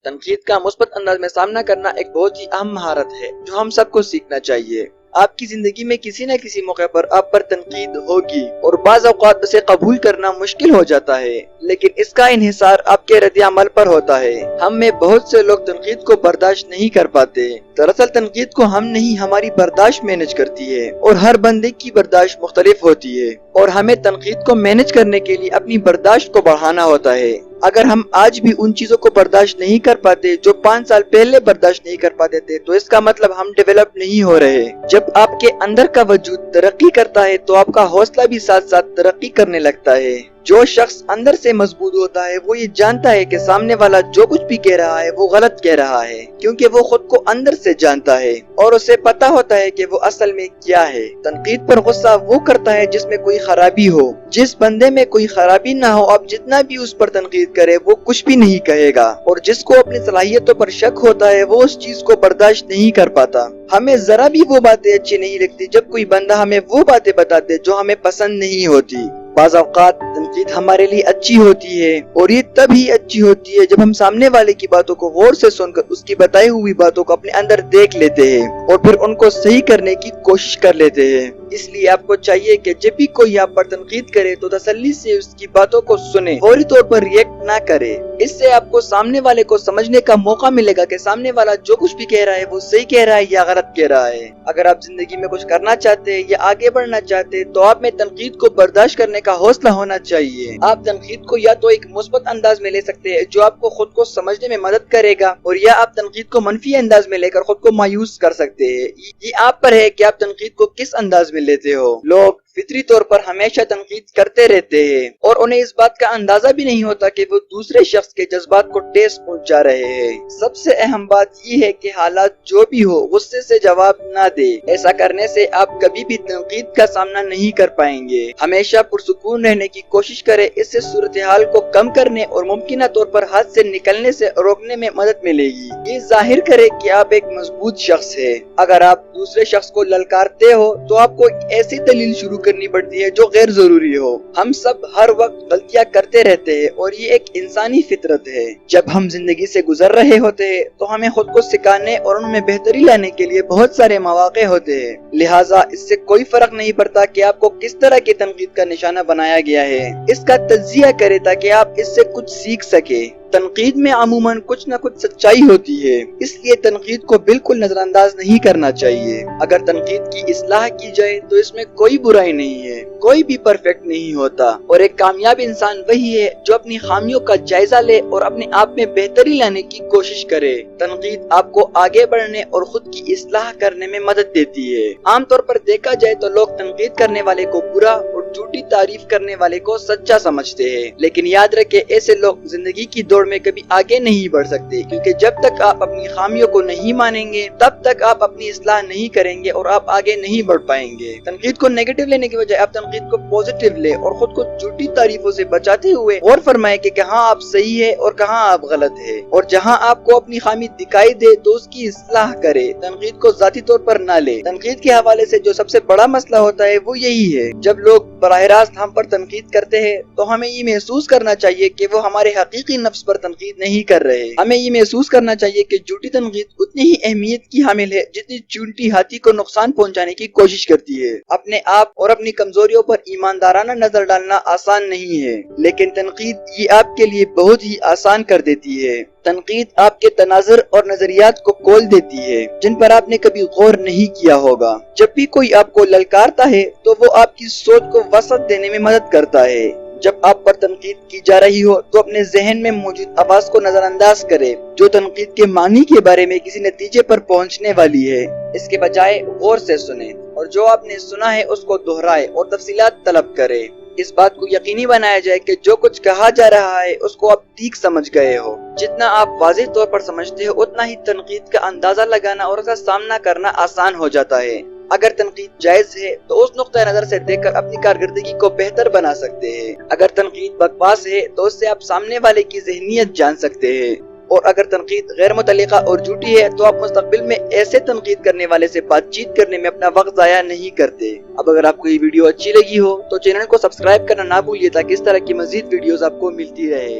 तनकीद का मुस्बत अंदाज में सामना करना एक बहुत ही अहम महारत है जो हम सबको सीखना चाहिए। आपकी जिंदगी में किसी न किसी मौके पर आप पर तनकीद होगी और बाज़ औक़ात उसे कबूल करना मुश्किल हो जाता है, लेकिन इसका इन्हिसार आपके रद्द-ए-अमल पर होता है। हम में बहुत से लोग तनकीद को बर्दाश्त नहीं कर पाते। दरअसल तनकीद को हम नहीं, हमारी बर्दाश्त मैनेज करती है और हर बंदे की बर्दाश्त मुख्तलिफ होती है और हमें तनकीद को मैनेज करने के लिए अपनी बर्दाश्त को बढ़ाना होता है। अगर हम आज भी उन चीजों को बर्दाश्त नहीं कर पाते जो 5 साल पहले बर्दाश्त नहीं कर पाते थे, तो इसका मतलब हम डेवलप नहीं हो रहे। जब आपके अंदर का वजूद तरक्की करता है तो आपका हौसला भी साथ साथ तरक्की करने लगता है। जो शख्स अंदर से मजबूत होता है वो ये जानता है कि सामने वाला जो कुछ भी कह रहा है वो गलत कह रहा है, क्योंकि वो खुद को अंदर से जानता है और उसे पता होता है कि वो असल में क्या है। तनकीद पर गुस्सा वो करता है जिसमें कोई खराबी हो। जिस बंदे में कोई खराबी ना हो, आप जितना भी उस पर तनकीद करे वो कुछ भी नहीं कहेगा, और जिसको अपनी सलाहियतों पर शक होता है वो उस चीज को बर्दाश्त नहीं कर पाता। हमें जरा भी वो बातें अच्छी नहीं लगती जब कोई बंदा हमें वो बातें बताते जो हमें पसंद नहीं होती। बाज़ औक़ात तनकीद हमारे लिए अच्छी होती है और ये तभी अच्छी होती है जब हम सामने वाले की बातों को गौर से सुनकर उसकी बताई हुई बातों को अपने अंदर देख लेते हैं और फिर उनको सही करने की कोशिश कर लेते हैं। इसलिए आपको चाहिए कि जब भी कोई आप पर तनकीद करे तो तसल्ली से उसकी बातों को सुने, फौरी तौर पर रिएक्ट ना करे। इससे आपको सामने वाले को समझने का मौका मिलेगा कि सामने वाला जो कुछ भी कह रहा है वो सही कह रहा है या गलत कह रहा है। अगर आप जिंदगी में कुछ करना चाहते हैं या आगे बढ़ना चाहते हैं तो आप में तनकीद को बर्दाश्त करने का हौसला होना चाहिए। आप तनकीद को या तो एक मुस्बत अंदाज में ले सकते हैं जो आपको खुद को समझने में मदद करेगा, और या आप तनकीद को मनफी अंदाज में लेकर खुद को मायूस कर सकते हैं। ये आप पर है कि आप तनकीद को किस अंदाज में लेते हो। लोग फितरी तौर पर हमेशा तनकीद करते रहते हैं और उन्हें इस बात का अंदाजा भी नहीं होता कि वो दूसरे शख्स के जज्बात को ठेस पहुंचा रहे हैं। सबसे अहम बात ये है कि हालात जो भी हो गुस्से से जवाब ना दे। ऐसा करने से आप कभी भी तनकीद का सामना नहीं कर पाएंगे। हमेशा पुरसुकून रहने की कोशिश करें, इससे सूरत हाल को कम करने और मुमकिन तौर पर हाथ से निकलने से रोकने में मदद मिलेगी। ये जाहिर करे कि आप एक मजबूत शख्स है। अगर आप दूसरे शख्स को ललकारते हो तो आपको ऐसी दलील शुरू करनी पड़ती है जो गैर जरूरी हो। हम सब हर वक्त गलतियां करते रहते हैं और ये एक इंसानी फितरत है। जब हम जिंदगी से गुजर रहे होते हैं तो हमें खुद को सिखाने और उनमें बेहतरी लाने के लिए बहुत सारे मौके होते हैं। लिहाजा इससे कोई फर्क नहीं पड़ता कि आपको किस तरह की तनकीद का निशाना बनाया गया है। इसका तज्जिया करें ताकि आप इससे कुछ सीख सके। तनकीद में अमूमन कुछ न कुछ सच्चाई होती है, इसलिए तनकीद को बिल्कुल नजरअंदाज नहीं करना चाहिए। अगर तनकीद की इस्लाह की जाए तो इसमें कोई बुराई नहीं है। कोई भी परफेक्ट नहीं होता और एक कामयाब इंसान वही है जो अपनी खामियों का जायजा ले और अपने आप में बेहतरी लाने की कोशिश करे। तनकीद आपको आगे बढ़ने और खुद की इस्लाह करने में मदद देती है। आमतौर पर देखा जाए तो लोग तनकीद करने वाले को बुरा और झूठी तारीफ करने वाले को सच्चा समझते हैं, लेकिन याद रखें ऐसे लोग जिंदगी की दौड़ में कभी आगे नहीं बढ़ सकते, क्योंकि जब तक आप अपनी खामियों को नहीं मानेंगे तब तक आप अपनी इस्लाह नहीं करेंगे और आप आगे नहीं बढ़ पाएंगे। तनकीद को नेगेटिव लेने की बजाय आप तनकीद को पॉजिटिव ले और खुद को झूठी तारीफों से बचाते हुए गौर फरमाए कि कहाँ आप सही है और कहाँ आप गलत है, और जहाँ आपको अपनी खामी दिखाई दे तो उसकी इस्लाह करे। तनकीद को जाती तौर पर ना ले। तनकीद के हवाले से जो सबसे बड़ा मसला होता है वो यही है, जब लोग बराह रास्त हम पर तनकीद करते हैं तो हमें ये महसूस करना चाहिए कि वो हमारे हकीकी नफ्स पर तनकीद नहीं कर रहे। हमें ये महसूस करना चाहिए कि झूठी तनकीद उतनी ही अहमियत की हामिल है जितनी चूंटी हाथी को नुकसान पहुंचाने की कोशिश करती है। अपने आप और अपनी कमजोरियों पर ईमानदाराना नजर डालना आसान नहीं है, लेकिन तनकीद ये आपके लिए बहुत ही आसान कर देती है। तनकीद आपके तनाजुर और नजरियात को खोल देती है जिन पर आपने कभी गौर नहीं किया होगा। जब भी कोई आपको ललकारता है तो वो आपकी सोच को वसअत देने में मदद करता है। जब आप पर तनकीद की जा रही हो तो अपने जहन में मौजूद आवाज को नजरअंदाज करें जो तनकीद के मानी के बारे में किसी नतीजे पर पहुंचने वाली है। इसके बजाय गौर से सुने और जो आपने सुना है उसको दोहराए और तफसीलात तलब करे। इस बात को यकीनी बनाया जाए कि जो कुछ कहा जा रहा है उसको आप ठीक समझ गए हो। जितना आप वाज़ेह तौर पर समझते हो उतना ही तनकीद का अंदाजा लगाना और उसका सामना करना आसान हो जाता है। अगर तनकीद जायज है तो उस नुक्ता नजर से देखकर अपनी कारकर्दगी को बेहतर बना सकते हैं। अगर तनकीद बकवास है तो उससे आप सामने वाले की ज़हनियत जान सकते हैं, और अगर तनकीद गैर मुतल्लिका और झूठी है तो आप मुस्तकबिल में ऐसे तनकीद करने वाले से बातचीत करने में अपना वक्त ज़ाया नहीं करते। अब अगर आपको ये वीडियो अच्छी लगी हो तो चैनल को सब्सक्राइब करना ना भूलिए ताकि इस तरह की मजीद वीडियोस आपको मिलती रहे।